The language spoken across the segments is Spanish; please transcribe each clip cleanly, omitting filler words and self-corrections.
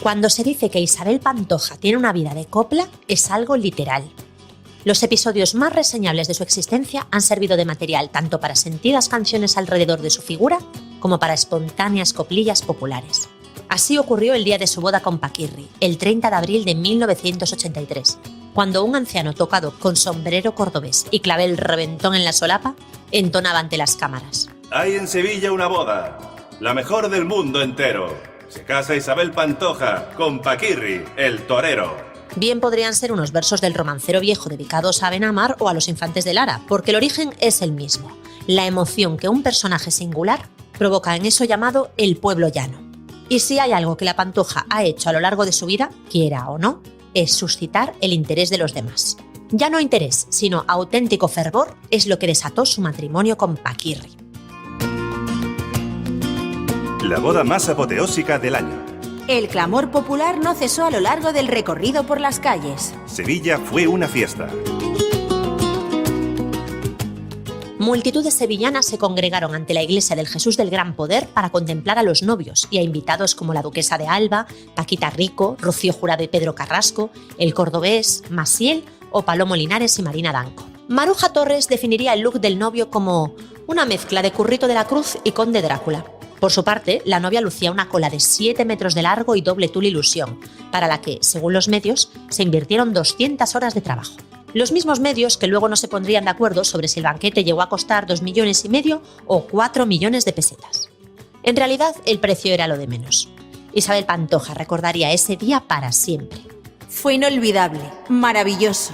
Cuando se dice que Isabel Pantoja tiene una vida de copla, es algo literal. Los episodios más reseñables de su existencia han servido de material tanto para sentidas canciones alrededor de su figura como para espontáneas coplillas populares. Así ocurrió el día de su boda con Paquirri, el 30 de abril de 1983, cuando un anciano tocado con sombrero cordobés y clavel reventón en la solapa entonaba ante las cámaras. Hay en Sevilla una boda, la mejor del mundo entero. Se casa Isabel Pantoja con Paquirri, el torero. Bien podrían ser unos versos del romancero viejo dedicados a Benamar o a los infantes de Lara, porque el origen es el mismo, la emoción que un personaje singular provoca en eso llamado el pueblo llano. Y si hay algo que la Pantoja ha hecho a lo largo de su vida, quiera o no, es suscitar el interés de los demás. Ya no interés, sino auténtico fervor es lo que desató su matrimonio con Paquirri. La boda más apoteósica del año. El clamor popular no cesó a lo largo del recorrido por las calles. Sevilla fue una fiesta. Multitudes sevillanas se congregaron ante la iglesia del Jesús del Gran Poder para contemplar a los novios y a invitados como la duquesa de Alba, Paquita Rico, Rocío Jurado y Pedro Carrasco, el cordobés, Maciel o Palomo Linares y Marina Danco. Maruja Torres definiría el look del novio como una mezcla de Currito de la Cruz y Conde Drácula. Por su parte, la novia lucía una cola de 7 metros de largo y doble tul ilusión, para la que, según los medios, se invirtieron 200 horas de trabajo. Los mismos medios que luego no se pondrían de acuerdo sobre si el banquete llegó a costar 2,5 millones o 4 millones de pesetas. En realidad, el precio era lo de menos. Isabel Pantoja recordaría ese día para siempre. Fue inolvidable, maravilloso.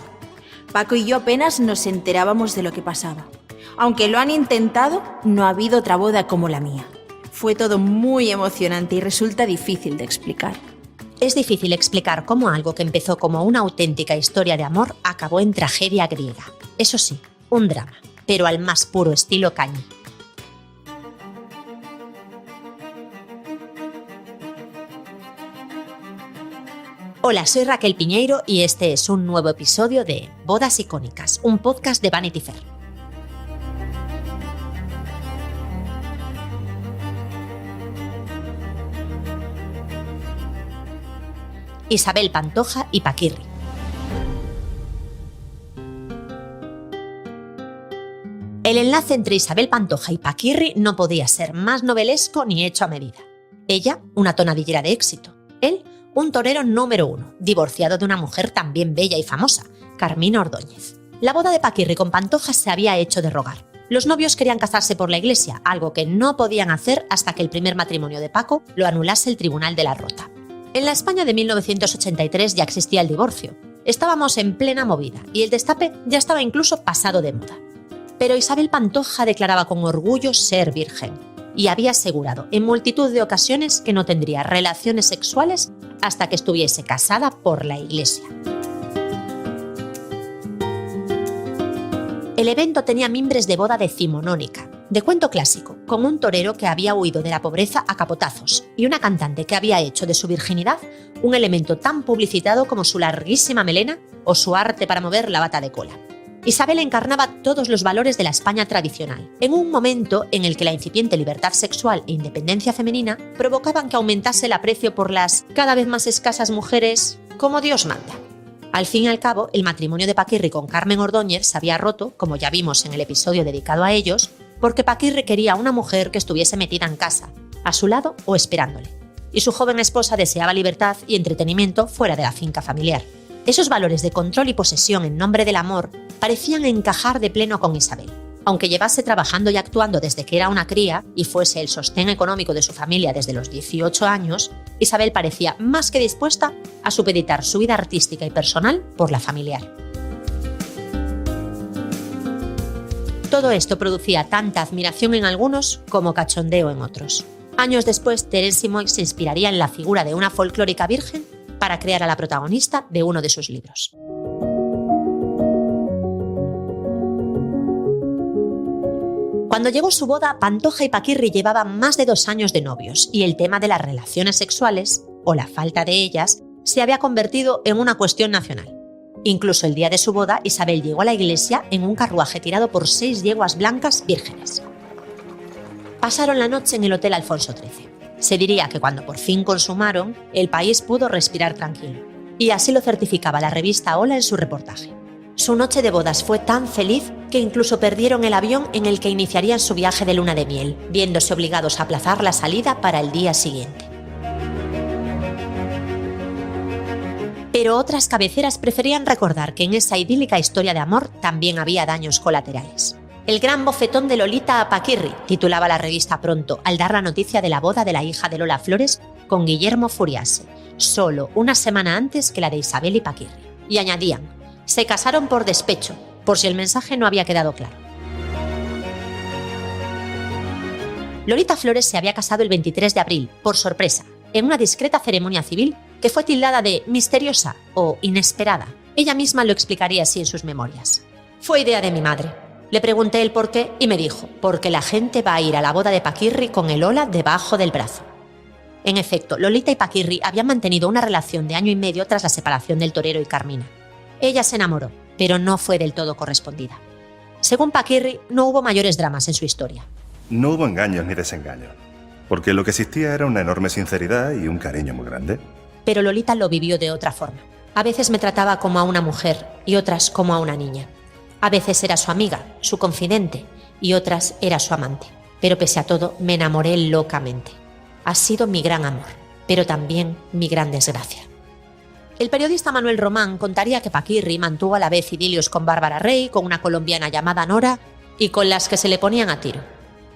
Paco y yo apenas nos enterábamos de lo que pasaba. Aunque lo han intentado, no ha habido otra boda como la mía. Fue todo muy emocionante y resulta difícil de explicar. Es difícil explicar cómo algo que empezó como una auténtica historia de amor acabó en tragedia griega. Eso sí, un drama, pero al más puro estilo Cañi. Hola, soy Raquel Piñeiro y este es un nuevo episodio de Bodas Icónicas, un podcast de Vanity Fair. Isabel Pantoja y Paquirri. El enlace entre Isabel Pantoja y Paquirri no podía ser más novelesco ni hecho a medida. Ella, una tonadillera de éxito. Él, un torero número 1, divorciado de una mujer también bella y famosa, Carmina Ordóñez. La boda de Paquirri con Pantoja se había hecho de rogar. Los novios querían casarse por la iglesia, algo que no podían hacer hasta que el primer matrimonio de Paco lo anulase el Tribunal de la Rota. En la España de 1983 ya existía el divorcio. Estábamos en plena movida y el destape ya estaba incluso pasado de moda. Pero Isabel Pantoja declaraba con orgullo ser virgen y había asegurado en multitud de ocasiones que no tendría relaciones sexuales hasta que estuviese casada por la iglesia. El evento tenía mimbres de boda decimonónica, de cuento clásico, con un torero que había huido de la pobreza a capotazos y una cantante que había hecho de su virginidad un elemento tan publicitado como su larguísima melena o su arte para mover la bata de cola. Isabel encarnaba todos los valores de la España tradicional, en un momento en el que la incipiente libertad sexual e independencia femenina provocaban que aumentase el aprecio por las cada vez más escasas mujeres como Dios manda. Al fin y al cabo, el matrimonio de Paquirri con Carmen Ordóñez se había roto, como ya vimos en el episodio dedicado a ellos, porque Paquirri quería una mujer que estuviese metida en casa, a su lado o esperándole, y su joven esposa deseaba libertad y entretenimiento fuera de la finca familiar. Esos valores de control y posesión en nombre del amor parecían encajar de pleno con Isabel. Aunque llevase trabajando y actuando desde que era una cría y fuese el sostén económico de su familia desde los 18 años, Isabel parecía más que dispuesta a supeditar su vida artística y personal por la familiar. Todo esto producía tanta admiración en algunos como cachondeo en otros. Años después, Terence Moix se inspiraría en la figura de una folclórica virgen para crear a la protagonista de uno de sus libros. Cuando llegó su boda, Pantoja y Paquirri llevaban más de 2 años de novios y el tema de las relaciones sexuales, o la falta de ellas, se había convertido en una cuestión nacional. Incluso el día de su boda, Isabel llegó a la iglesia en un carruaje tirado por 6 yeguas blancas vírgenes. Pasaron la noche en el Hotel Alfonso XIII. Se diría que cuando por fin consumaron, el país pudo respirar tranquilo. Y así lo certificaba la revista Hola en su reportaje. Su noche de bodas fue tan feliz que incluso perdieron el avión en el que iniciarían su viaje de luna de miel, viéndose obligados a aplazar la salida para el día siguiente. Pero otras cabeceras preferían recordar que en esa idílica historia de amor también había daños colaterales. El gran bofetón de Lolita a Paquirri, titulaba la revista Pronto, al dar la noticia de la boda de la hija de Lola Flores con Guillermo Furiase, solo una semana antes que la de Isabel y Paquirri. Y añadían: se casaron por despecho, por si el mensaje no había quedado claro. Lolita Flores se había casado el 23 de abril, por sorpresa, en una discreta ceremonia civil que fue tildada de misteriosa o inesperada. Ella misma lo explicaría así en sus memorias. Fue idea de mi madre. Le pregunté el por qué y me dijo: porque la gente va a ir a la boda de Paquirri con el Ola debajo del brazo. En efecto, Lolita y Paquirri habían mantenido una relación de 1 año y medio tras la separación del torero y Carmina. Ella se enamoró, pero no fue del todo correspondida. Según Paquirri, no hubo mayores dramas en su historia. No hubo engaños ni desengaños, porque lo que existía era una enorme sinceridad y un cariño muy grande. Pero Lolita lo vivió de otra forma. A veces me trataba como a una mujer y otras como a una niña. A veces era su amiga, su confidente, y otras era su amante. Pero pese a todo, me enamoré locamente. Ha sido mi gran amor, pero también mi gran desgracia. El periodista Manuel Román contaría que Paquirri mantuvo a la vez idilios con Bárbara Rey, con una colombiana llamada Nora y con las que se le ponían a tiro.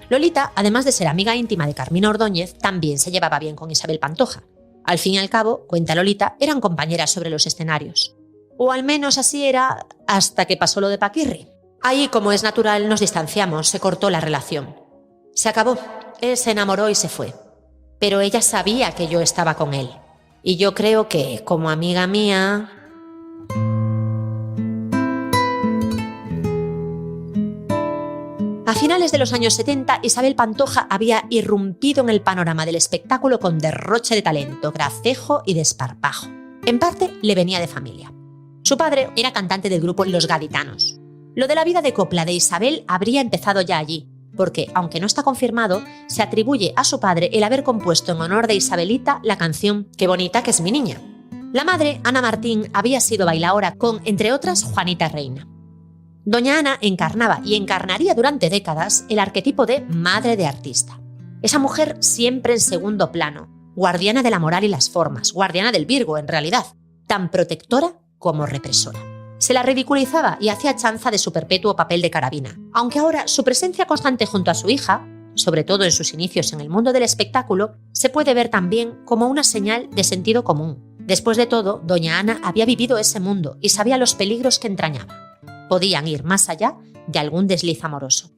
Lolita, además de ser amiga íntima de Carmina Ordóñez, también se llevaba bien con Isabel Pantoja. Al fin y al cabo, cuenta Lolita, eran compañeras sobre los escenarios. O al menos así era hasta que pasó lo de Paquirri. Ahí, como es natural, nos distanciamos, se cortó la relación. Se acabó, él se enamoró y se fue. Pero ella sabía que yo estaba con él. Y yo creo que, como amiga mía... A finales de los años 70, Isabel Pantoja había irrumpido en el panorama del espectáculo con derroche de talento, gracejo y desparpajo. En parte, le venía de familia. Su padre era cantante del grupo Los Gaditanos. Lo de la vida de copla de Isabel habría empezado ya allí, porque, aunque no está confirmado, se atribuye a su padre el haber compuesto en honor de Isabelita la canción Qué bonita que es mi niña. La madre, Ana Martín, había sido bailaora con, entre otras, Juanita Reina. Doña Ana encarnaba y encarnaría durante décadas el arquetipo de madre de artista. Esa mujer siempre en segundo plano, guardiana de la moral y las formas, guardiana del Virgo en realidad, tan protectora como represora. Se la ridiculizaba y hacía chanza de su perpetuo papel de carabina, aunque ahora su presencia constante junto a su hija, sobre todo en sus inicios en el mundo del espectáculo, se puede ver también como una señal de sentido común. Después de todo, doña Ana había vivido ese mundo y sabía los peligros que entrañaba. Podían ir más allá de algún desliz amoroso.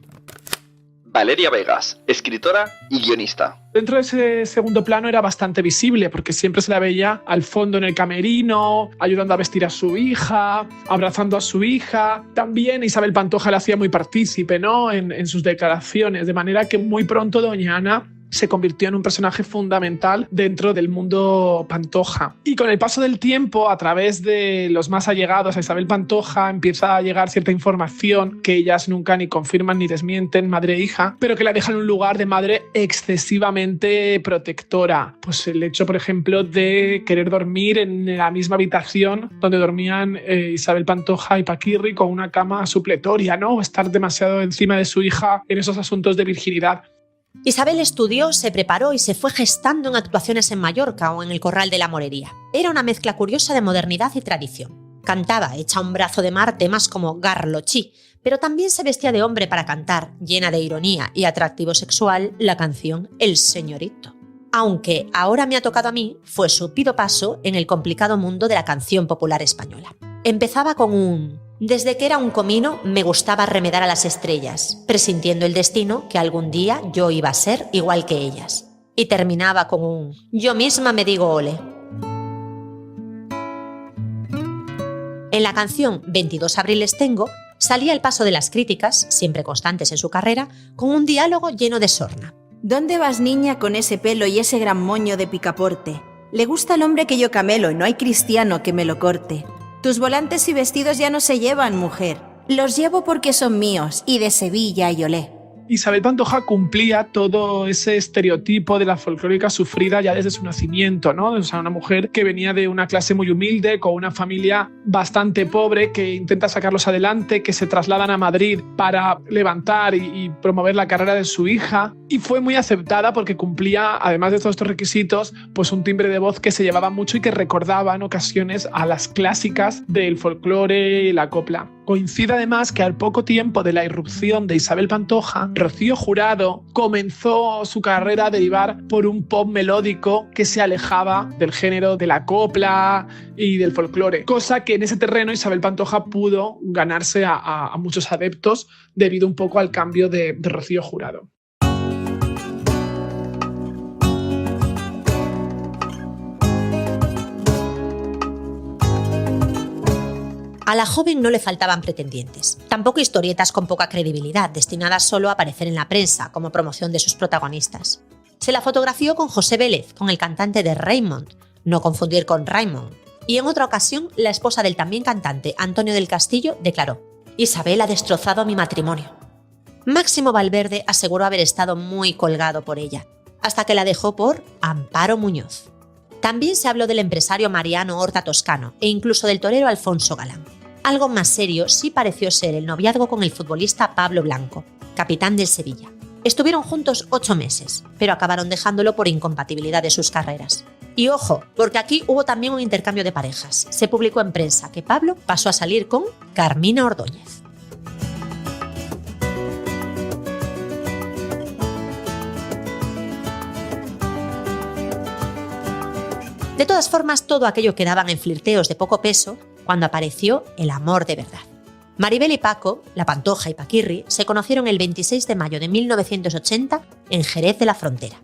Valeria Vegas, escritora y guionista. Dentro de ese segundo plano era bastante visible porque siempre se la veía al fondo en el camerino, ayudando a vestir a su hija, abrazando a su hija. También Isabel Pantoja la hacía muy partícipe, ¿no? en sus declaraciones, de manera que muy pronto doña Ana se convirtió en un personaje fundamental dentro del mundo Pantoja. Y con el paso del tiempo, a través de los más allegados a Isabel Pantoja, empieza a llegar cierta información que ellas nunca ni confirman ni desmienten, madre e hija, pero que la dejan en un lugar de madre excesivamente protectora. Pues el hecho, por ejemplo, de querer dormir en la misma habitación donde dormían Isabel Pantoja y Paquirri, con una cama supletoria, ¿no? O estar demasiado encima de su hija en esos asuntos de virginidad. Isabel estudió, se preparó y se fue gestando en actuaciones en Mallorca o en el Corral de la Morería. Era una mezcla curiosa de modernidad y tradición. Cantaba, hecha un brazo de mar, temas como Garlochi, pero también se vestía de hombre para cantar, llena de ironía y atractivo sexual, la canción El Señorito. Aunque ahora me ha tocado a mí, fue su pido paso en el complicado mundo de la canción popular española. Empezaba con un... Desde que era un comino me gustaba remedar a las estrellas, presintiendo el destino que algún día yo iba a ser igual que ellas. Y terminaba con un... Yo misma me digo ole. En la canción 22 abriles tengo, salía el paso de las críticas, siempre constantes en su carrera, con un diálogo lleno de sorna. ¿Dónde vas, niña, con ese pelo y ese gran moño de picaporte? Le gusta el hombre que yo camelo y no hay cristiano que me lo corte. Tus volantes y vestidos ya no se llevan, mujer. Los llevo porque son míos y de Sevilla y olé. Isabel Pantoja cumplía todo ese estereotipo de la folclórica sufrida ya desde su nacimiento, ¿no? O sea, una mujer que venía de una clase muy humilde, con una familia bastante pobre, que intenta sacarlos adelante, que se trasladan a Madrid para levantar y promover la carrera de su hija. Y fue muy aceptada porque cumplía, además de todos estos requisitos, pues un timbre de voz que se llevaba mucho y que recordaba en ocasiones a las clásicas del folclore y la copla. Coincide además que al poco tiempo de la irrupción de Isabel Pantoja, Rocío Jurado comenzó su carrera a derivar por un pop melódico que se alejaba del género de la copla y del folclore, cosa que en ese terreno Isabel Pantoja pudo ganarse a muchos adeptos debido un poco al cambio de Rocío Jurado. A la joven no le faltaban pretendientes, tampoco historietas con poca credibilidad, destinadas solo a aparecer en la prensa como promoción de sus protagonistas. Se la fotografió con José Vélez, con el cantante de Raymond, no confundir con Raymond. Y en otra ocasión, la esposa del también cantante Antonio del Castillo declaró: «Isabel ha destrozado mi matrimonio». Máximo Valverde aseguró haber estado muy colgado por ella, hasta que la dejó por Amparo Muñoz. También se habló del empresario Mariano Horta Toscano e incluso del torero Alfonso Galán. Algo más serio sí pareció ser el noviazgo con el futbolista Pablo Blanco, capitán del Sevilla. Estuvieron juntos 8 meses, pero acabaron dejándolo por incompatibilidad de sus carreras. Y ojo, porque aquí hubo también un intercambio de parejas. Se publicó en prensa que Pablo pasó a salir con Carmina Ordóñez. De todas formas, todo aquello quedaban en flirteos de poco peso cuando apareció el amor de verdad. Maribel y Paco, la Pantoja y Paquirri, se conocieron el 26 de mayo de 1980 en Jerez de la Frontera.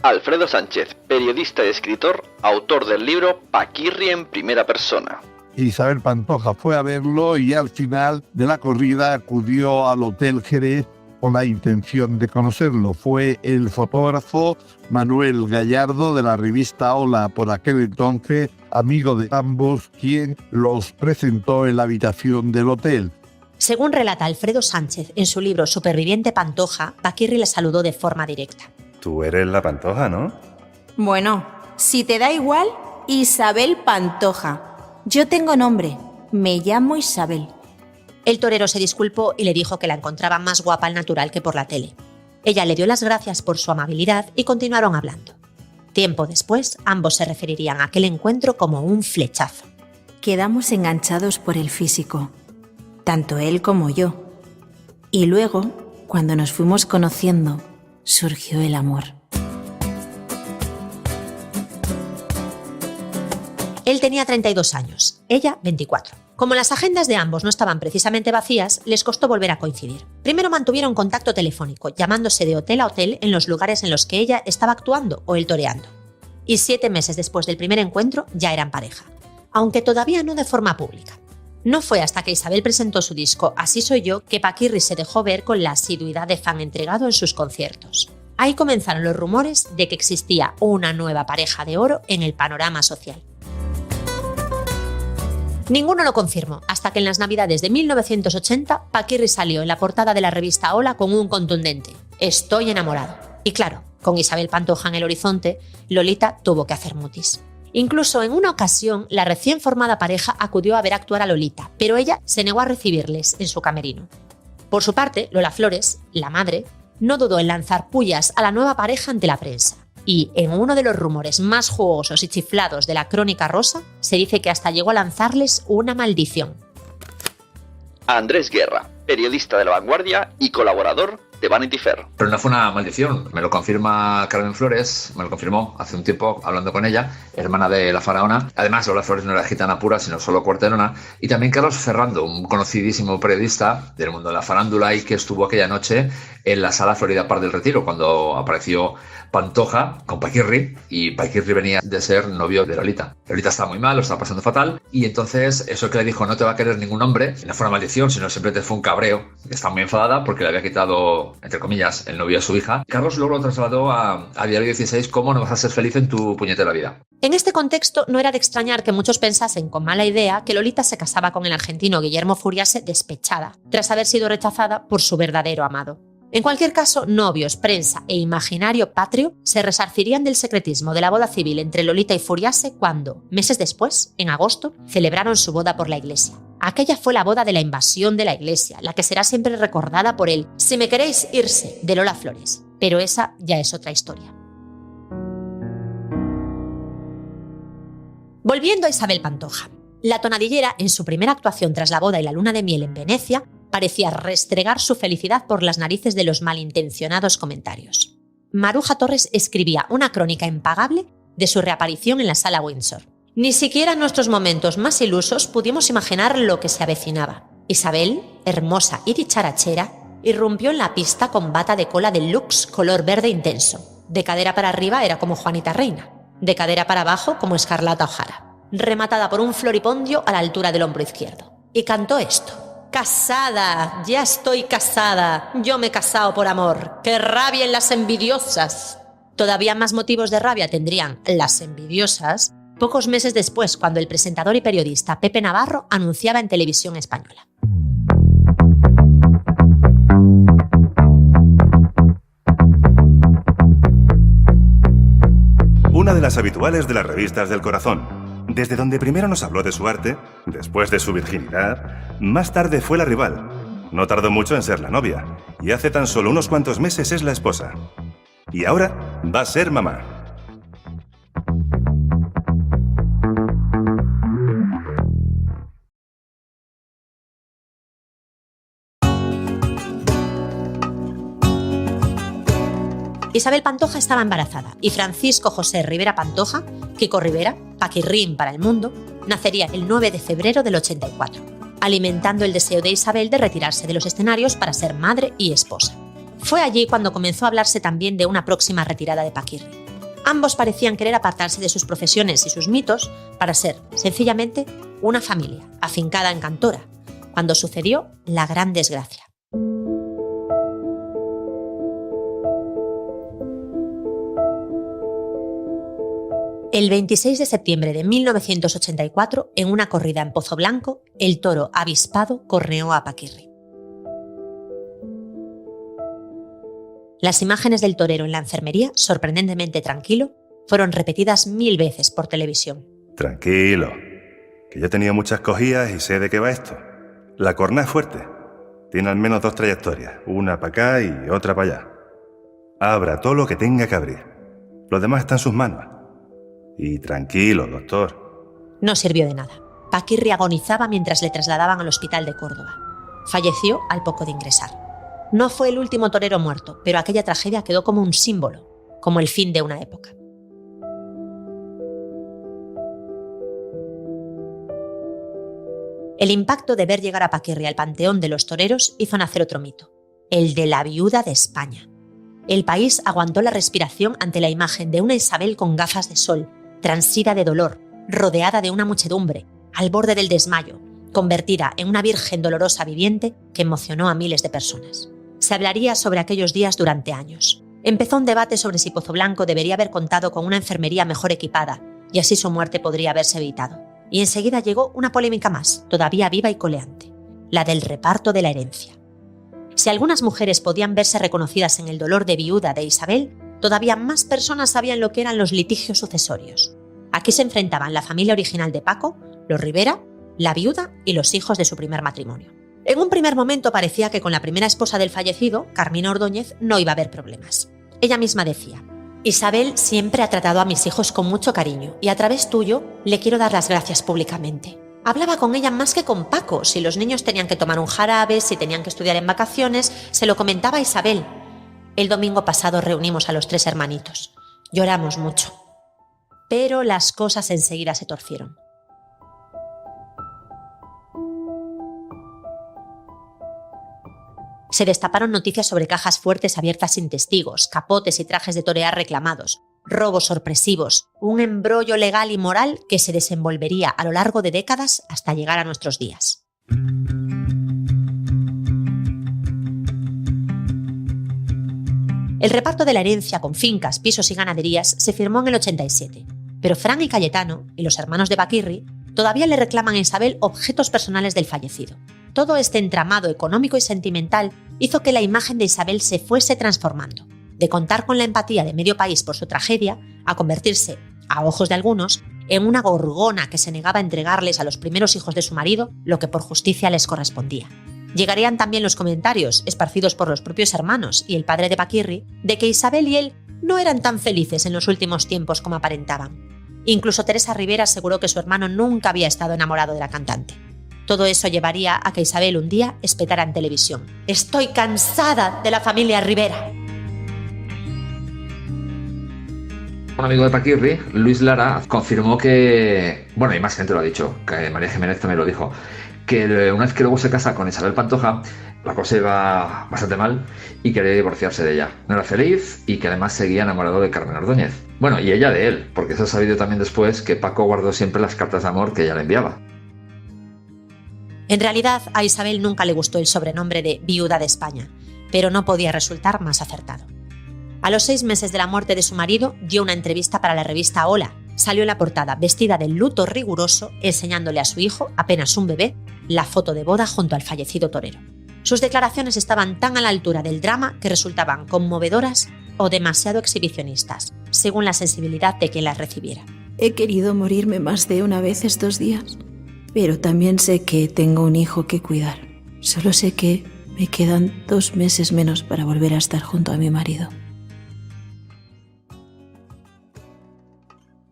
Alfredo Sánchez, periodista y escritor, autor del libro Paquirri en primera persona. Isabel Pantoja fue a verlo y al final de la corrida acudió al Hotel Jerez con la intención de conocerlo. Fue el fotógrafo Manuel Gallardo de la revista Hola, por aquel entonces amigo de ambos, quien los presentó en la habitación del hotel. Según relata Alfredo Sánchez en su libro Superviviente Pantoja, Paquirri le saludó de forma directa. Tú eres la Pantoja, ¿no? Bueno, si te da igual, Isabel Pantoja. Yo tengo nombre, me llamo Isabel. El torero se disculpó y le dijo que la encontraba más guapa al natural que por la tele. Ella le dio las gracias por su amabilidad y continuaron hablando. Tiempo después, ambos se referirían a aquel encuentro como un flechazo. Quedamos enganchados por el físico, tanto él como yo. Y luego, cuando nos fuimos conociendo, surgió el amor. Él tenía 32 años, ella 24. Como las agendas de ambos no estaban precisamente vacías, les costó volver a coincidir. Primero mantuvieron contacto telefónico, llamándose de hotel a hotel en los lugares en los que ella estaba actuando o él toreando. Y 7 meses después del primer encuentro ya eran pareja, aunque todavía no de forma pública. No fue hasta que Isabel presentó su disco Así soy yo que Paquirri se dejó ver con la asiduidad de fan entregado en sus conciertos. Ahí comenzaron los rumores de que existía una nueva pareja de oro en el panorama social. Ninguno lo confirmó, hasta que en las Navidades de 1980 Paquirri salió en la portada de la revista Hola con un contundente: «Estoy enamorado». Y claro, con Isabel Pantoja en el horizonte, Lolita tuvo que hacer mutis. Incluso en una ocasión, la recién formada pareja acudió a ver actuar a Lolita, pero ella se negó a recibirles en su camerino. Por su parte, Lola Flores, la madre, no dudó en lanzar pullas a la nueva pareja ante la prensa. Y en uno de los rumores más jugosos y chiflados de la Crónica Rosa, se dice que hasta llegó a lanzarles una maldición. Andrés Guerra, periodista de La Vanguardia y colaborador de Vanity Fair. Pero no fue una maldición, me lo confirma Carmen Flores, me lo confirmó hace un tiempo hablando con ella, hermana de la faraona. Además, Lola Flores no era gitana pura, sino solo cuartelona. Y también Carlos Ferrando, un conocidísimo periodista del mundo de la farándula y que estuvo aquella noche en la sala Florida Park del Retiro, cuando apareció Pantoja con Paquirri, y Paquirri venía de ser novio de Lolita. Lolita estaba muy mal, lo estaba pasando fatal, y entonces eso que le dijo no te va a querer ningún hombre, no fue una maldición, sino simplemente fue un cabreo. Estaba muy enfadada porque le había quitado siendo, entre comillas, el novio de su hija, Carlos luego lo trasladó a Diario 16, ¿cómo no vas a ser feliz en tu puñetera vida? En este contexto, no era de extrañar que muchos pensasen con mala idea que Lolita se casaba con el argentino Guillermo Furiase despechada, tras haber sido rechazada por su verdadero amado. En cualquier caso, novios, prensa e imaginario patrio se resarcirían del secretismo de la boda civil entre Lolita y Furiase cuando, meses después, en agosto, celebraron su boda por la iglesia. Aquella fue la boda de la invasión de la iglesia, la que será siempre recordada por el «Si me queréis irse» de Lola Flores. Pero esa ya es otra historia. Volviendo a Isabel Pantoja. La tonadillera, en su primera actuación tras la boda y la luna de miel en Venecia, parecía restregar su felicidad por las narices de los malintencionados comentarios. Maruja Torres escribía una crónica impagable de su reaparición en la Sala Windsor. Ni siquiera en nuestros momentos más ilusos pudimos imaginar lo que se avecinaba. Isabel, hermosa y dicharachera, irrumpió en la pista con bata de cola de luxe color verde intenso. De cadera para arriba era como Juanita Reina, de cadera para abajo como Escarlata O'Hara, rematada por un floripondio a la altura del hombro izquierdo. Y cantó esto. «Casada, ya estoy casada, yo me he casado por amor, que rabien las envidiosas». Todavía más motivos de rabia tendrían las envidiosas pocos meses después, cuando el presentador y periodista Pepe Navarro anunciaba en Televisión Española. Una de las habituales de las revistas del corazón. Desde donde primero nos habló de su arte, después de su virginidad, más tarde fue la rival. No tardó mucho en ser la novia, y hace tan solo unos cuantos meses es la esposa. Y ahora va a ser mamá. Isabel Pantoja estaba embarazada y Francisco José Rivera Pantoja, Kiko Rivera, Paquirrín para el mundo, nacería el 9 de febrero del 84, alimentando el deseo de Isabel de retirarse de los escenarios para ser madre y esposa. Fue allí cuando comenzó a hablarse también de una próxima retirada de Paquirri. Ambos parecían querer apartarse de sus profesiones y sus mitos para ser, sencillamente, una familia afincada en Cantora, cuando sucedió la gran desgracia. El 26 de septiembre de 1984, en una corrida en Pozoblanco, el toro avispado corneó a Paquirri. Las imágenes del torero en la enfermería, sorprendentemente tranquilo, fueron repetidas 1000 veces por televisión. Tranquilo, que yo he tenido muchas cogidas y sé de qué va esto. La corna es fuerte. Tiene al menos 2 trayectorias, una para acá y otra para allá. Abra todo lo que tenga que abrir. Los demás están en sus manos. Y tranquilo, doctor. No sirvió de nada. Paquirri agonizaba mientras le trasladaban al hospital de Córdoba. Falleció al poco de ingresar. No fue el último torero muerto, pero aquella tragedia quedó como un símbolo, como el fin de una época. El impacto de ver llegar a Paquirri al panteón de los toreros hizo nacer otro mito, el de la viuda de España. El país aguantó la respiración ante la imagen de una Isabel con gafas de sol, transida de dolor, rodeada de una muchedumbre, al borde del desmayo, convertida en una virgen dolorosa viviente que emocionó a miles de personas. Se hablaría sobre aquellos días durante años. Empezó un debate sobre si Pozoblanco debería haber contado con una enfermería mejor equipada, y así su muerte podría haberse evitado. Y enseguida llegó una polémica más, todavía viva y coleante, la del reparto de la herencia. Si algunas mujeres podían verse reconocidas en el dolor de viuda de Isabel, todavía más personas sabían lo que eran los litigios sucesorios. Aquí se enfrentaban la familia original de Paco, los Rivera, la viuda y los hijos de su primer matrimonio. En un primer momento parecía que con la primera esposa del fallecido, Carmina Ordóñez, no iba a haber problemas. Ella misma decía: Isabel siempre ha tratado a mis hijos con mucho cariño y a través tuyo le quiero dar las gracias públicamente. Hablaba con ella más que con Paco. Si los niños tenían que tomar un jarabe, si tenían que estudiar en vacaciones, se lo comentaba a Isabel. El domingo pasado reunimos a los 3 hermanitos. Lloramos mucho. Pero las cosas enseguida se torcieron. Se destaparon noticias sobre cajas fuertes abiertas sin testigos, capotes y trajes de torear reclamados, robos sorpresivos, un embrollo legal y moral que se desenvolvería a lo largo de décadas hasta llegar a nuestros días. El reparto de la herencia con fincas, pisos y ganaderías se firmó en el 87, pero Fran y Cayetano, y los hermanos de Paquirri, todavía le reclaman a Isabel objetos personales del fallecido. Todo este entramado económico y sentimental hizo que la imagen de Isabel se fuese transformando, de contar con la empatía de medio país por su tragedia, a convertirse, a ojos de algunos, en una gorgona que se negaba a entregarles a los primeros hijos de su marido lo que por justicia les correspondía. Llegarían también los comentarios, esparcidos por los propios hermanos y el padre de Paquirri, de que Isabel y él no eran tan felices en los últimos tiempos como aparentaban. Incluso Teresa Rivera aseguró que su hermano nunca había estado enamorado de la cantante. Todo eso llevaría a que Isabel un día espetara en televisión: «Estoy cansada de la familia Rivera». Un amigo de Paquirri, Luis Lara, confirmó que, bueno, y más gente lo ha dicho, que María Jiménez también lo dijo, que una vez que luego se casa con Isabel Pantoja, la cosa iba bastante mal y quería divorciarse de ella. No era feliz y que además seguía enamorado de Carmen Ordóñez. Bueno, y ella de él, porque se ha sabido también después que Paco guardó siempre las cartas de amor que ella le enviaba. En realidad, a Isabel nunca le gustó el sobrenombre de Viuda de España, pero no podía resultar más acertado. A los 6 meses de la muerte de su marido, dio una entrevista para la revista Hola. Salió en la portada vestida de luto riguroso, enseñándole a su hijo, apenas un bebé, la foto de boda junto al fallecido torero. Sus declaraciones estaban tan a la altura del drama que resultaban conmovedoras o demasiado exhibicionistas, según la sensibilidad de quien las recibiera. He querido morirme más de una vez estos días, pero también sé que tengo un hijo que cuidar. Solo sé que me quedan 2 meses menos para volver a estar junto a mi marido.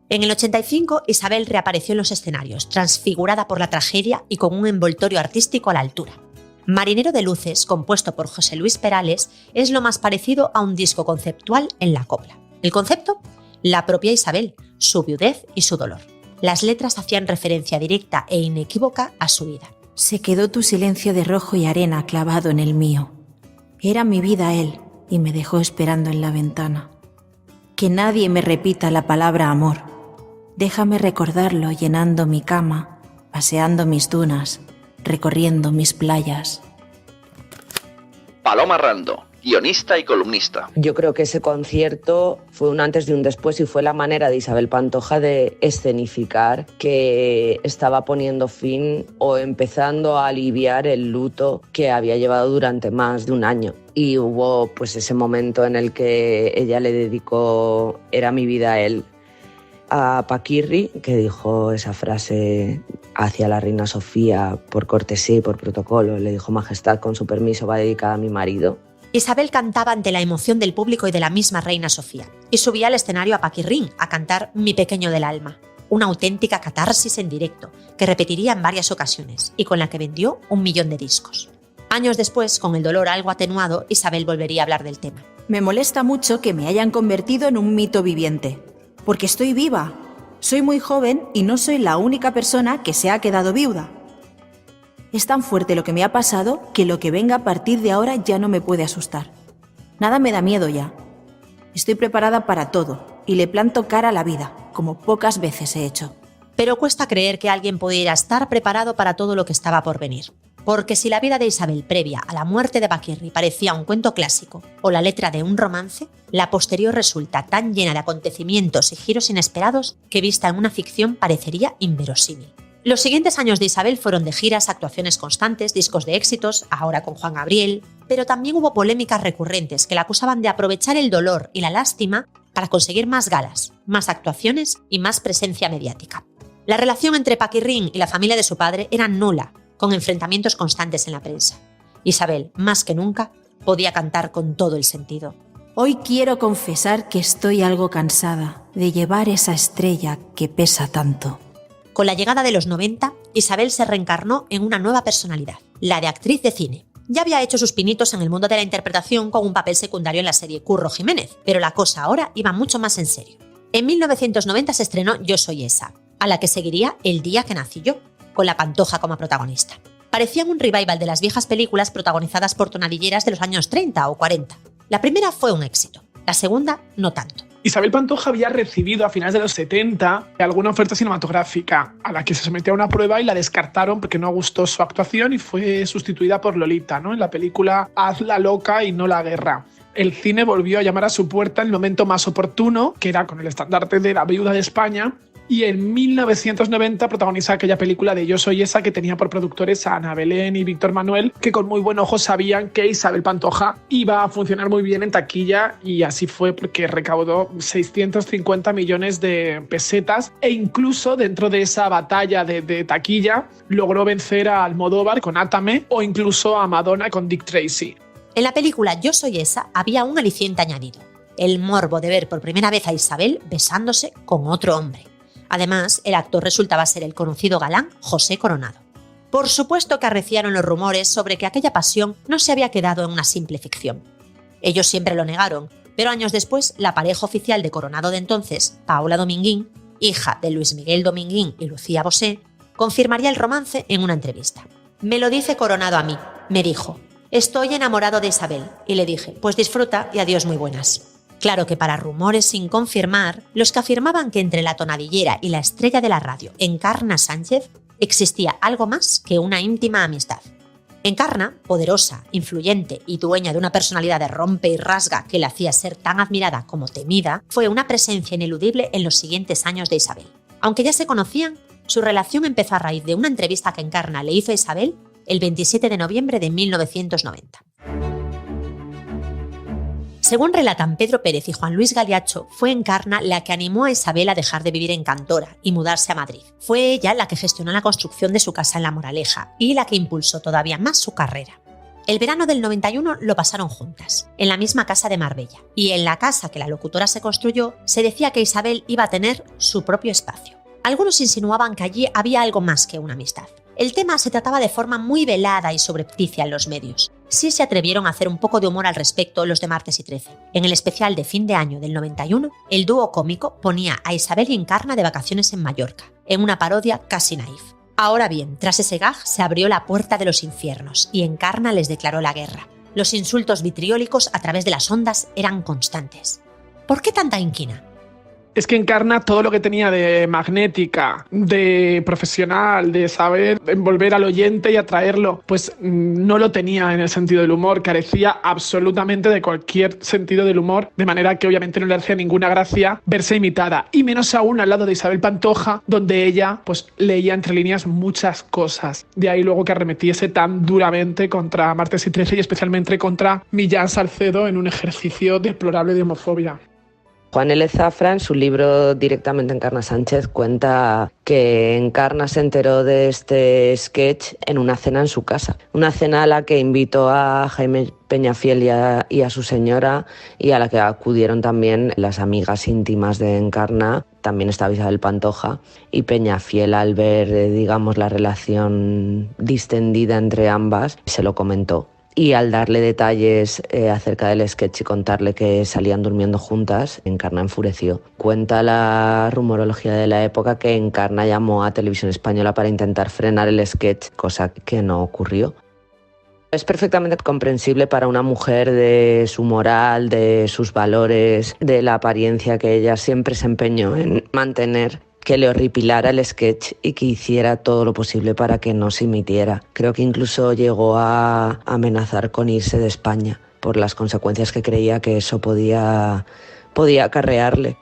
En el 85, Isabel reapareció en los escenarios, transfigurada por la tragedia y con un envoltorio artístico a la altura. Marinero de Luces, compuesto por José Luis Perales, es lo más parecido a un disco conceptual en la copla. ¿El concepto? La propia Isabel, su viudez y su dolor. Las letras hacían referencia directa e inequívoca a su vida. Se quedó tu silencio de rojo y arena clavado en el mío. Era mi vida él y me dejó esperando en la ventana. Que nadie me repita la palabra amor. Déjame recordarlo llenando mi cama, paseando mis dunas, recorriendo mis playas. Paloma Rando, guionista y columnista. Yo creo que ese concierto fue un antes y un después y fue la manera de Isabel Pantoja de escenificar que estaba poniendo fin o empezando a aliviar el luto que había llevado durante más de un año. Y hubo pues ese momento en el que ella le dedicó Era mi vida a él, a Paquirri, que dijo esa frase hacia la reina Sofía por cortesía y por protocolo. Le dijo: Majestad, con su permiso va dedicada a mi marido. Isabel cantaba ante la emoción del público y de la misma reina Sofía, y subía al escenario a Paquirrín a cantar Mi pequeño del alma, una auténtica catarsis en directo, que repetiría en varias ocasiones y con la que vendió 1 millón de discos. Años después, con el dolor algo atenuado, Isabel volvería a hablar del tema. Me molesta mucho que me hayan convertido en un mito viviente, porque estoy viva. Soy muy joven y no soy la única persona que se ha quedado viuda. Es tan fuerte lo que me ha pasado que lo que venga a partir de ahora ya no me puede asustar. Nada me da miedo ya. Estoy preparada para todo y le planto cara a la vida, como pocas veces he hecho. Pero cuesta creer que alguien pudiera estar preparado para todo lo que estaba por venir. Porque si la vida de Isabel previa a la muerte de Paquirri parecía un cuento clásico o la letra de un romance, la posterior resulta tan llena de acontecimientos y giros inesperados que vista en una ficción parecería inverosímil. Los siguientes años de Isabel fueron de giras, actuaciones constantes, discos de éxitos, ahora con Juan Gabriel, pero también hubo polémicas recurrentes que la acusaban de aprovechar el dolor y la lástima para conseguir más galas, más actuaciones y más presencia mediática. La relación entre Paquirrín y la familia de su padre era nula, con enfrentamientos constantes en la prensa. Isabel, más que nunca, podía cantar con todo el sentido. Hoy quiero confesar que estoy algo cansada de llevar esa estrella que pesa tanto. Con la llegada de los 90, Isabel se reencarnó en una nueva personalidad, la de actriz de cine. Ya había hecho sus pinitos en el mundo de la interpretación con un papel secundario en la serie Curro Jiménez, pero la cosa ahora iba mucho más en serio. En 1990 se estrenó Yo soy esa, a la que seguiría El día que nací yo, con la Pantoja como protagonista. Parecían un revival de las viejas películas protagonizadas por tonadilleras de los años 30 o 40. La primera fue un éxito, la segunda no tanto. Isabel Pantoja había recibido a finales de los 70 alguna oferta cinematográfica a la que se sometió a una prueba y la descartaron porque no gustó su actuación y fue sustituida por Lolita, ¿no? En la película Haz la loca y no la guerra. el cine volvió a llamar a su puerta en el momento más oportuno, que era con el estandarte de La Viuda de España, y en 1990 protagoniza aquella película de Yo soy esa, que tenía por productores a Ana Belén y Víctor Manuel, que con muy buen ojo sabían que Isabel Pantoja iba a funcionar muy bien en taquilla, y así fue, porque recaudó 650 millones de pesetas e incluso dentro de esa batalla de taquilla logró vencer a Almodóvar con Átame o incluso a Madonna con Dick Tracy. En la película Yo soy esa había un aliciente añadido: el morbo de ver por primera vez a Isabel besándose con otro hombre. Además, el actor resultaba ser el conocido galán José Coronado. Por supuesto que arreciaron los rumores sobre que aquella pasión no se había quedado en una simple ficción. Ellos siempre lo negaron, pero años después, la pareja oficial de Coronado de entonces, Paula Dominguín, hija de Luis Miguel Dominguín y Lucía Bosé, confirmaría el romance en una entrevista. «Me lo dice Coronado a mí», me dijo. «Estoy enamorado de Isabel». Y le dije: «Pues disfruta y adiós muy buenas». Claro que para rumores sin confirmar, los que afirmaban que entre la tonadillera y la estrella de la radio, Encarna Sánchez, existía algo más que una íntima amistad. Encarna, poderosa, influyente y dueña de una personalidad de rompe y rasga que la hacía ser tan admirada como temida, fue una presencia ineludible en los siguientes años de Isabel. Aunque ya se conocían, su relación empezó a raíz de una entrevista que Encarna le hizo a Isabel el 27 de noviembre de 1990. Según relatan Pedro Pérez y Juan Luis Galiacho, fue Encarna la que animó a Isabel a dejar de vivir en Cantora y mudarse a Madrid. Fue ella la que gestionó la construcción de su casa en La Moraleja y la que impulsó todavía más su carrera. El verano del 91 lo pasaron juntas, en la misma casa de Marbella. Y en la casa que la locutora se construyó, se decía que Isabel iba a tener su propio espacio. Algunos insinuaban que allí había algo más que una amistad. El tema se trataba de forma muy velada y subrepticia en los medios. Sí se atrevieron a hacer un poco de humor al respecto los de Martes y 13. En el especial de fin de año del 91, el dúo cómico ponía a Isabel y Encarna de vacaciones en Mallorca, en una parodia casi naif. Ahora bien, tras ese gag se abrió la puerta de los infiernos y Encarna les declaró la guerra. Los insultos vitriólicos a través de las ondas eran constantes. ¿Por qué tanta inquina? Es que Encarna todo lo que tenía de magnética, de profesional, de saber envolver al oyente y atraerlo, pues no lo tenía en el sentido del humor, carecía absolutamente de cualquier sentido del humor, de manera que obviamente no le hacía ninguna gracia verse imitada, y menos aún al lado de Isabel Pantoja, donde ella pues leía entre líneas muchas cosas. De ahí luego que arremetiese tan duramente contra Martes y 13 y especialmente contra Millán Salcedo en un ejercicio deplorable de homofobia. Juan L. Zafra, en su libro Directamente Encarna Sánchez, cuenta que Encarna se enteró de este sketch en una cena en su casa. Una cena a la que invitó a Jaime Peñafiel y a su señora, y a la que acudieron también las amigas íntimas de Encarna. También estaba Isabel Pantoja, y Peñafiel, al ver, digamos, la relación distendida entre ambas, se lo comentó. Y al darle detalles acerca del sketch y contarle que salían durmiendo juntas, Encarna enfureció. Cuenta la rumorología de la época que Encarna llamó a Televisión Española para intentar frenar el sketch, cosa que no ocurrió. Es perfectamente comprensible para una mujer de su moral, de sus valores, de la apariencia que ella siempre se empeñó en mantener, que le horripilara el sketch y que hiciera todo lo posible para que no se emitiera. Creo que incluso llegó a amenazar con irse de España por las consecuencias que creía que eso podía acarrearle.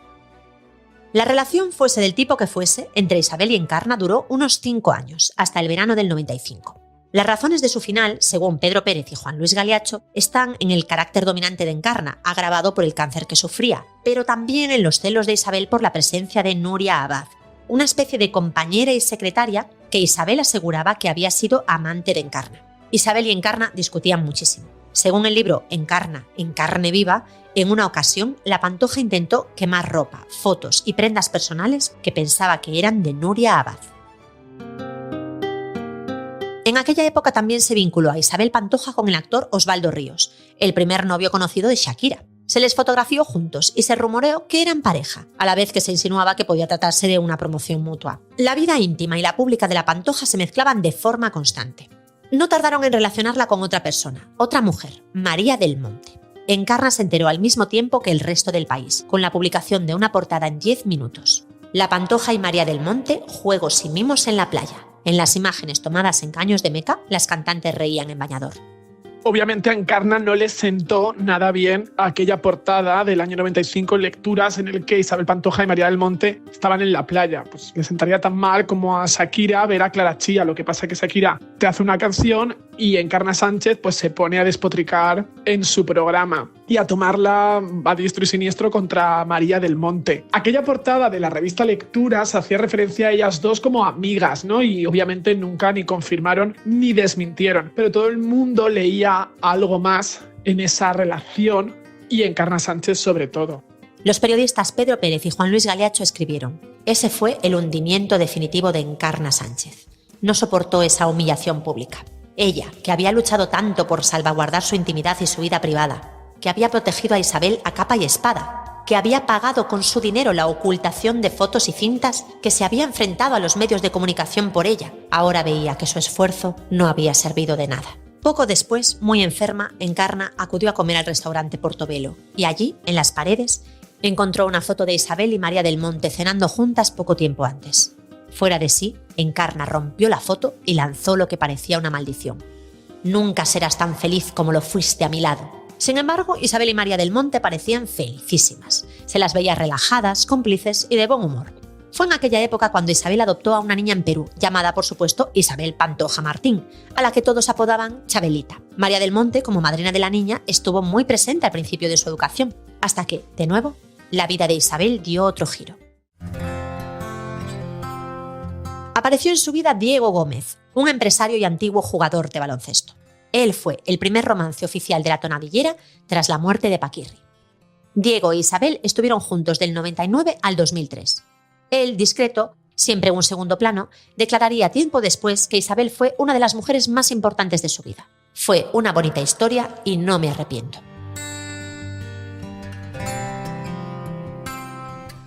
La relación, fuese del tipo que fuese, entre Isabel y Encarna duró unos 5 años, hasta el verano del 95. Las razones de su final, según Pedro Pérez y Juan Luis Galiacho, están en el carácter dominante de Encarna, agravado por el cáncer que sufría, pero también en los celos de Isabel por la presencia de Nuria Abad, una especie de compañera y secretaria que Isabel aseguraba que había sido amante de Encarna. Isabel y Encarna discutían muchísimo. Según el libro Encarna, en carne viva, en una ocasión la Pantoja intentó quemar ropa, fotos y prendas personales que pensaba que eran de Nuria Abad. En aquella época también se vinculó a Isabel Pantoja con el actor Osvaldo Ríos, el primer novio conocido de Shakira. Se les fotografió juntos y se rumoreó que eran pareja, a la vez que se insinuaba que podía tratarse de una promoción mutua. La vida íntima y la pública de la Pantoja se mezclaban de forma constante. No tardaron en relacionarla con otra persona, otra mujer, María del Monte. Encarna se enteró al mismo tiempo que el resto del país, con la publicación de una portada en 10 minutos. La Pantoja y María del Monte, juegos y mimos en la playa. En las imágenes tomadas en Caños de Meca, las cantantes reían en bañador. Obviamente a Encarna no le sentó nada bien aquella portada del año 95 en Lecturas en el que Isabel Pantoja y María del Monte estaban en la playa. Pues le sentaría tan mal como a Shakira ver a Clara Chía. Lo que pasa es que Shakira te hace una canción y Encarna Sánchez pues se pone a despotricar en su programa y a tomarla a diestro y siniestro contra María del Monte. Aquella portada de la revista Lecturas hacía referencia a ellas dos como amigas, ¿no? Y obviamente nunca ni confirmaron ni desmintieron, pero todo el mundo leía algo más en esa relación y Encarna Sánchez sobre todo. Los periodistas Pedro Pérez y Juan Luis Galeacho escribieron: ese fue el hundimiento definitivo de Encarna Sánchez. No soportó esa humillación pública. Ella, que había luchado tanto por salvaguardar su intimidad y su vida privada, que había protegido a Isabel a capa y espada, que había pagado con su dinero la ocultación de fotos y cintas, que se había enfrentado a los medios de comunicación por ella, ahora veía que su esfuerzo no había servido de nada. Poco después, muy enferma, Encarna acudió a comer al restaurante Portobelo y allí, en las paredes, encontró una foto de Isabel y María del Monte cenando juntas poco tiempo antes. Fuera de sí, Encarna rompió la foto y lanzó lo que parecía una maldición. Nunca serás tan feliz como lo fuiste a mi lado. Sin embargo, Isabel y María del Monte parecían felicísimas. Se las veía relajadas, cómplices y de buen humor. Fue en aquella época cuando Isabel adoptó a una niña en Perú, llamada por supuesto Isabel Pantoja Martín, a la que todos apodaban Chabelita. María del Monte, como madrina de la niña, estuvo muy presente al principio de su educación, hasta que, de nuevo, la vida de Isabel dio otro giro. Apareció en su vida Diego Gómez, un empresario y antiguo jugador de baloncesto. Él fue el primer romance oficial de la tonadillera tras la muerte de Paquirri. Diego e Isabel estuvieron juntos del 99 al 2003. Él, discreto, siempre en un segundo plano, declararía tiempo después que Isabel fue una de las mujeres más importantes de su vida. Fue una bonita historia y no me arrepiento.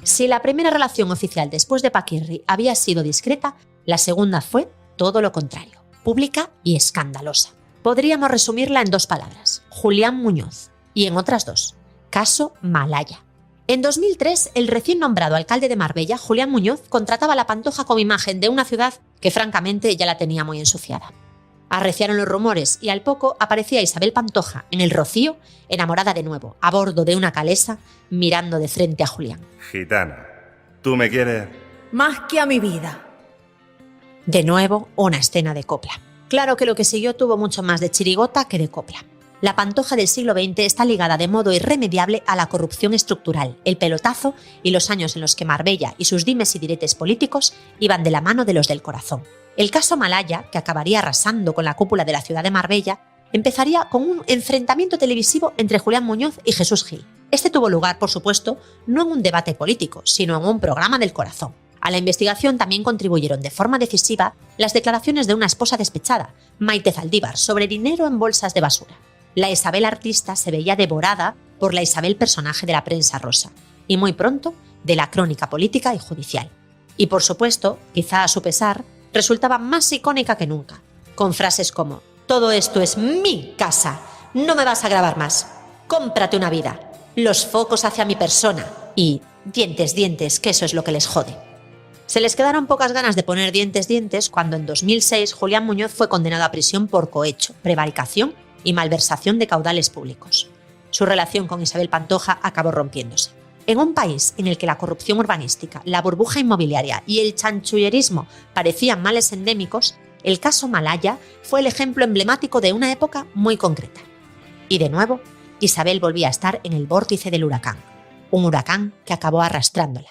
Si la primera relación oficial después de Paquirri había sido discreta, la segunda fue todo lo contrario, pública y escandalosa. Podríamos resumirla en 2 palabras: Julián Muñoz, y en otras 2, caso Malaya. En 2003, el recién nombrado alcalde de Marbella, Julián Muñoz, contrataba a la Pantoja como imagen de una ciudad que francamente ya la tenía muy ensuciada. Arreciaron los rumores y al poco aparecía Isabel Pantoja en el Rocío, enamorada de nuevo, a bordo de una calesa, mirando de frente a Julián. Gitana, ¿tú me quieres? Más que a mi vida. De nuevo, una escena de copla. Claro que lo que siguió tuvo mucho más de chirigota que de copla. La Pantoja del siglo XX está ligada de modo irremediable a la corrupción estructural, el pelotazo y los años en los que Marbella y sus dimes y diretes políticos iban de la mano de los del corazón. El caso Malaya, que acabaría arrasando con la cúpula de la ciudad de Marbella, empezaría con un enfrentamiento televisivo entre Julián Muñoz y Jesús Gil. Este tuvo lugar, por supuesto, no en un debate político, sino en un programa del corazón. A la investigación también contribuyeron de forma decisiva las declaraciones de una esposa despechada, Maite Zaldívar, sobre dinero en bolsas de basura. La Isabel artista se veía devorada por la Isabel personaje de la prensa rosa, y muy pronto de la crónica política y judicial. Y por supuesto, quizá a su pesar, resultaba más icónica que nunca, con frases como: todo esto es mi casa, no me vas a grabar más, cómprate una vida, los focos hacia mi persona y dientes, dientes, que eso es lo que les jode. Se les quedaron pocas ganas de poner dientes, dientes cuando en 2006 Julián Muñoz fue condenado a prisión por cohecho, prevaricación y malversación de caudales públicos. Su relación con Isabel Pantoja acabó rompiéndose. En un país en el que la corrupción urbanística, la burbuja inmobiliaria y el chanchullerismo parecían males endémicos, el caso Malaya fue el ejemplo emblemático de una época muy concreta. Y de nuevo, Isabel volvía a estar en el vórtice del huracán, un huracán que acabó arrastrándola.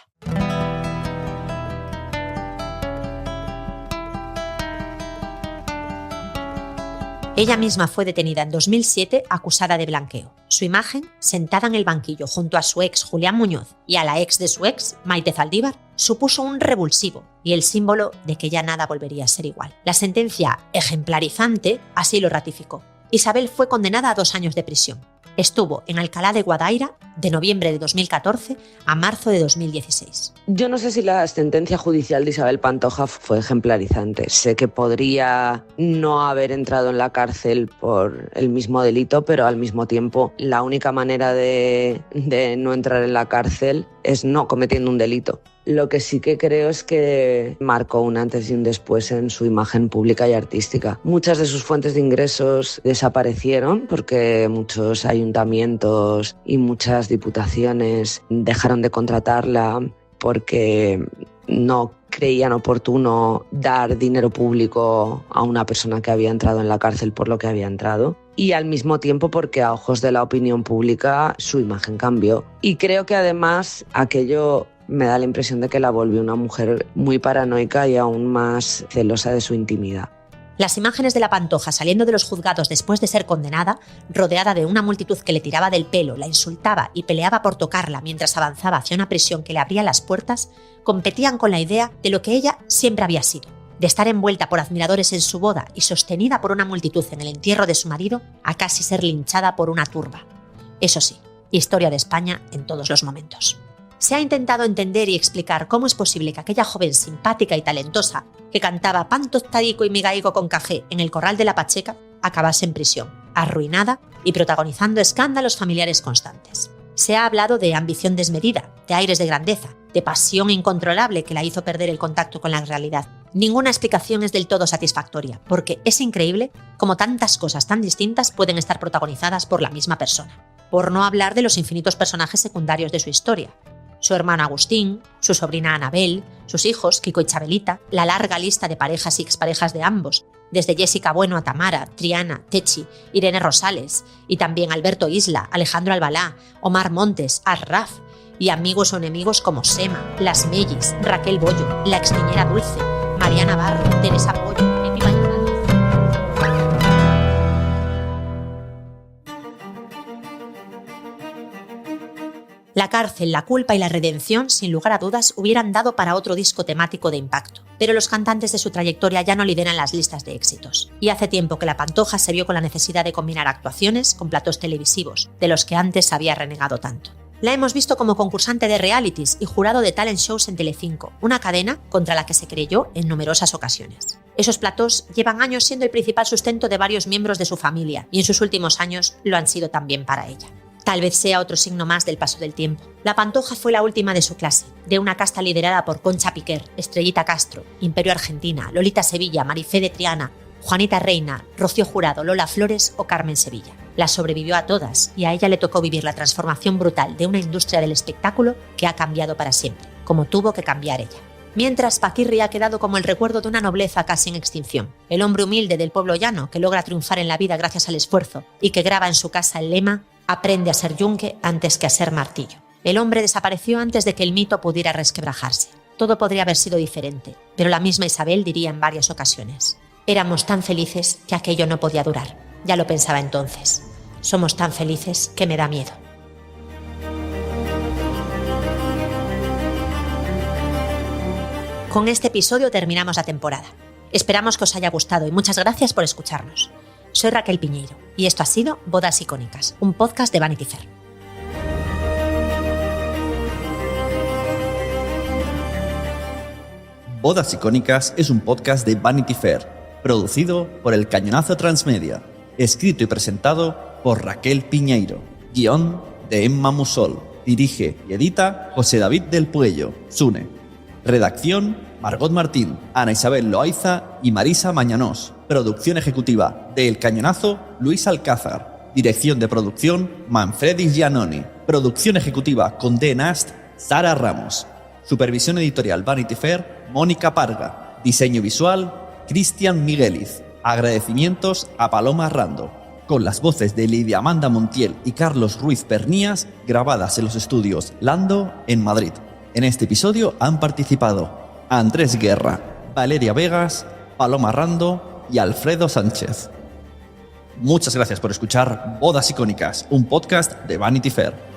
Ella misma fue detenida en 2007 acusada de blanqueo. Su imagen, sentada en el banquillo junto a su ex Julián Muñoz y a la ex de su ex, Maite Zaldívar, supuso un revulsivo y el símbolo de que ya nada volvería a ser igual. La sentencia ejemplarizante así lo ratificó. Isabel fue condenada a 2 años de prisión. Estuvo en Alcalá de Guadaira de noviembre de 2014 a marzo de 2016. Yo no sé si la sentencia judicial de Isabel Pantoja fue ejemplarizante. Sé que podría no haber entrado en la cárcel por el mismo delito, pero al mismo tiempo la única manera de no entrar en la cárcel es no cometiendo un delito. Lo que sí que creo es que marcó un antes y un después en su imagen pública y artística. Muchas de sus fuentes de ingresos desaparecieron porque muchos ayuntamientos y muchas diputaciones dejaron de contratarla porque no creían oportuno dar dinero público a una persona que había entrado en la cárcel por lo que había entrado. Y al mismo tiempo porque a ojos de la opinión pública su imagen cambió. Y creo que además aquello me da la impresión de que la volvió una mujer muy paranoica y aún más celosa de su intimidad. Las imágenes de la Pantoja saliendo de los juzgados después de ser condenada, rodeada de una multitud que le tiraba del pelo, la insultaba y peleaba por tocarla mientras avanzaba hacia una prisión que le abría las puertas, competían con la idea de lo que ella siempre había sido, de estar envuelta por admiradores en su boda y sostenida por una multitud en el entierro de su marido, a casi ser linchada por una turba. Eso sí, historia de España en todos los momentos. Se ha intentado entender y explicar cómo es posible que aquella joven simpática y talentosa que cantaba pan tostadico y migaico con café en el corral de la Pacheca acabase en prisión, arruinada y protagonizando escándalos familiares constantes. Se ha hablado de ambición desmedida, de aires de grandeza, de pasión incontrolable que la hizo perder el contacto con la realidad. Ninguna explicación es del todo satisfactoria, porque es increíble cómo tantas cosas tan distintas pueden estar protagonizadas por la misma persona. Por no hablar de los infinitos personajes secundarios de su historia. Su hermano Agustín, su sobrina Anabel, sus hijos Kiko y Chabelita, la larga lista de parejas y exparejas de ambos, desde Jessica Bueno a Tamara, Triana, Techi, Irene Rosales, y también Alberto Isla, Alejandro Albalá, Omar Montes, Arraf, y amigos o enemigos como Sema, Las Mellis, Raquel Bollo, la exniñera Dulce, María Navarro, Teresa Pollo, Pepi Valladolid. La cárcel, la culpa y la redención, sin lugar a dudas, hubieran dado para otro disco temático de impacto. Pero los cantantes de su trayectoria ya no lideran las listas de éxitos. Y hace tiempo que la Pantoja se vio con la necesidad de combinar actuaciones con platos televisivos, de los que antes había renegado tanto. La hemos visto como concursante de realities y jurado de talent shows en Telecinco, una cadena contra la que se creyó en numerosas ocasiones. Esos platós llevan años siendo el principal sustento de varios miembros de su familia, y en sus últimos años lo han sido también para ella. Tal vez sea otro signo más del paso del tiempo. La Pantoja fue la última de su clase, de una casta liderada por Concha Piquer, Estrellita Castro, Imperio Argentina, Lolita Sevilla, Marifé de Triana, Juanita Reina, Rocío Jurado, Lola Flores o Carmen Sevilla. La sobrevivió a todas y a ella le tocó vivir la transformación brutal de una industria del espectáculo que ha cambiado para siempre, como tuvo que cambiar ella. Mientras, Paquirri ha quedado como el recuerdo de una nobleza casi en extinción. El hombre humilde del pueblo llano que logra triunfar en la vida gracias al esfuerzo y que graba en su casa el lema «Aprende a ser yunque antes que a ser martillo». El hombre desapareció antes de que el mito pudiera resquebrajarse. Todo podría haber sido diferente, pero la misma Isabel diría en varias ocasiones: «Éramos tan felices que aquello no podía durar». Ya lo pensaba entonces. Somos tan felices que me da miedo. Con este episodio terminamos la temporada. Esperamos que os haya gustado y muchas gracias por escucharnos. Soy Raquel Piñeiro y esto ha sido Bodas Icónicas, un podcast de Vanity Fair. Bodas Icónicas es un podcast de Vanity Fair, producido por El Cañonazo Transmedia, escrito y presentado por Raquel Piñeiro, guión de Emma Musol, dirige y edita José David del Puello, Sune. Redacción: Margot Martín, Ana Isabel Loaiza y Marisa Mañanós. Producción ejecutiva de El Cañonazo, Luis Alcázar. Dirección de producción, Manfredis Giannoni. Producción ejecutiva con D. Nast, Sara Ramos. Supervisión editorial Vanity Fair, Mónica Parga. Diseño visual, Cristian Migueliz. Agradecimientos a Paloma Rando. Con las voces de Lidia Amanda Montiel y Carlos Ruiz Pernías, grabadas en los estudios Lando, en Madrid. En este episodio han participado Andrés Guerra, Valeria Vegas, Paloma Rando y Alfredo Sánchez. Muchas gracias por escuchar Bodas Icónicas, un podcast de Vanity Fair.